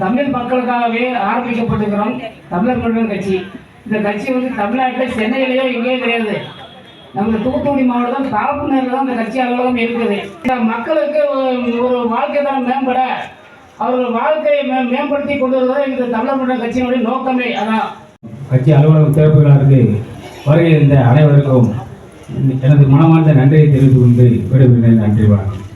தமிழ் மக்களுக்காகவே ஆரம்பிக்கப்பட்டிருக்கிறோம் தமிழர் முன்னேற்ற கட்சி. இந்த கட்சி தமிழ்நாட்டில் சென்னையிலேயோ எங்கேயும் கிடையாது. நம்ம தூத்துக்குடி மாவட்டம் தாப்புநேரில் தான் இந்த கட்சி அலுவலகம் இருக்குது. இந்த மக்களுக்கு ஒரு வாழ்க்கை தரம் மேம்பட அவர்கள் வாழ்க்கையை மேம்படுத்தி கொண்டு வருவதை இந்த தமிழர் முன்னேற்ற கட்சியினுடைய நோக்கமே அதான். கட்சி அலுவலகம் திறப்பு விழாவுக்கு வருகை இருந்த அனைவருக்கும் எனது மனமார்ந்த நன்றியை தெரிவித்துக் கொண்டு விடைபெறுகிறேன். நன்றி, வணக்கம்.